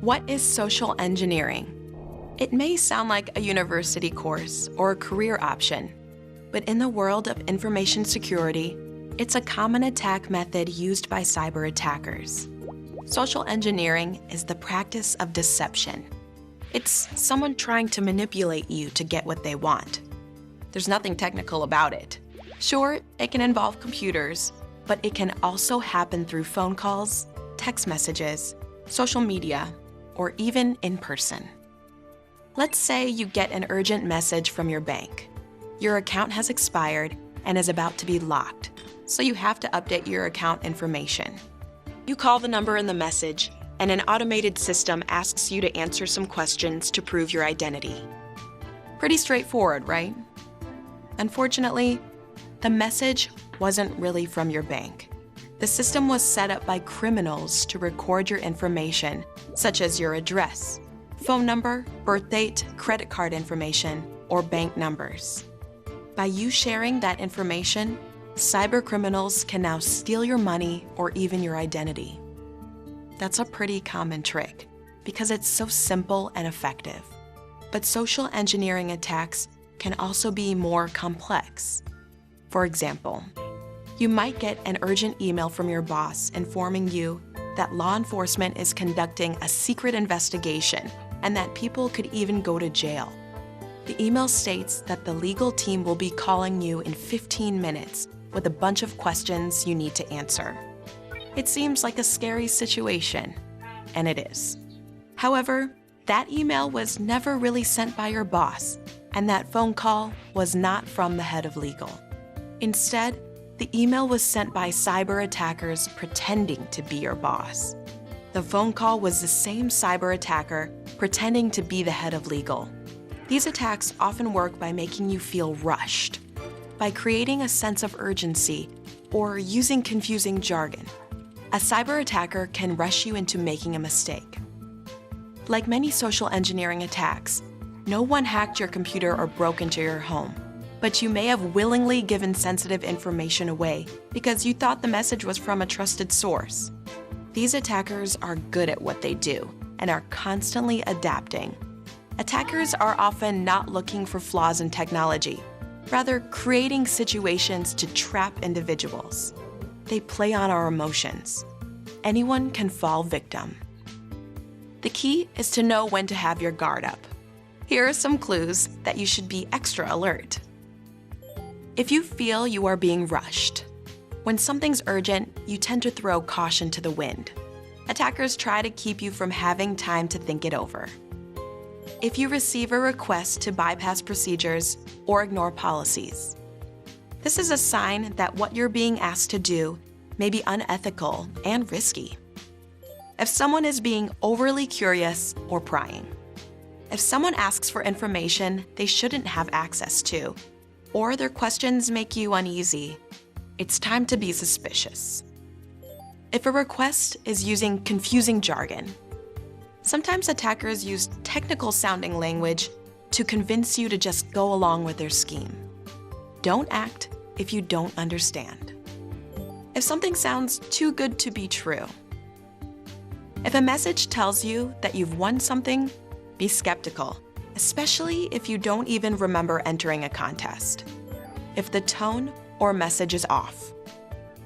What is social engineering? It may sound like a university course or a career option, but in the world of information security, it's a common attack method used by cyber attackers. Social engineering is the practice of deception. It's someone trying to manipulate you to get what they want. There's nothing technical about it. Sure, it can involve computers, but it can also happen through phone calls, text messages, social media, or even in person. Let's say you get an urgent message from your bank. Your account has expired and is about to be locked, so you have to update your account information. You call the number in the message, and an automated system asks you to answer some questions to prove your identity. Pretty straightforward, right? Unfortunately, the message wasn't really from your bank. The system was set up by criminals to record your information, such as your address, phone number, birth date, credit card information, or bank numbers. By you sharing that information, cyber criminals can now steal your money or even your identity. That's a pretty common trick because it's so simple and effective. But social engineering attacks can also be more complex. For example, you might get an urgent email from your boss informing you that law enforcement is conducting a secret investigation and that people could even go to jail. The email states that the legal team will be calling you in 15 minutes with a bunch of questions you need to answer. It seems like a scary situation, and it is. However, that email was never really sent by your boss, and that phone call was not from the head of legal. Instead, the email was sent by cyber attackers pretending to be your boss. The phone call was the same cyber attacker pretending to be the head of legal. These attacks often work by making you feel rushed, by creating a sense of urgency, or using confusing jargon. A cyber attacker can rush you into making a mistake. Like many social engineering attacks, no one hacked your computer or broke into your home. But you may have willingly given sensitive information away because you thought the message was from a trusted source. These attackers are good at what they do and are constantly adapting. Attackers are often not looking for flaws in technology, rather creating situations to trap individuals. They play on our emotions. Anyone can fall victim. The key is to know when to have your guard up. Here are some clues that you should be extra alert. If you feel you are being rushed, when something's urgent, you tend to throw caution to the wind. Attackers try to keep you from having time to think it over. If you receive a request to bypass procedures or ignore policies, this is a sign that what you're being asked to do may be unethical and risky. If someone is being overly curious or prying. If someone asks for information they shouldn't have access to, or their questions make you uneasy, it's time to be suspicious. If a request is using confusing jargon, sometimes attackers use technical-sounding language to convince you to just go along with their scheme. Don't act if you don't understand. If something sounds too good to be true. If a message tells you that you've won something, be skeptical, especially if you don't even remember entering a contest. If the tone or message is off.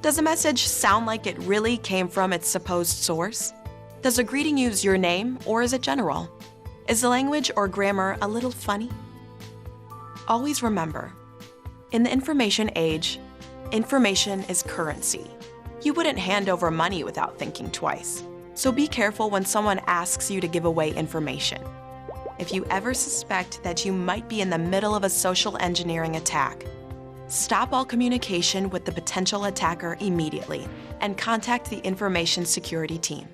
Does a message sound like it really came from its supposed source? Does a greeting use your name, or is it general? Is the language or grammar a little funny? Always remember, in the information age, information is currency. You wouldn't hand over money without thinking twice, so be careful when someone asks you to give away information. If you ever suspect that you might be in the middle of a social engineering attack, stop all communication with the potential attacker immediately and contact the information security team.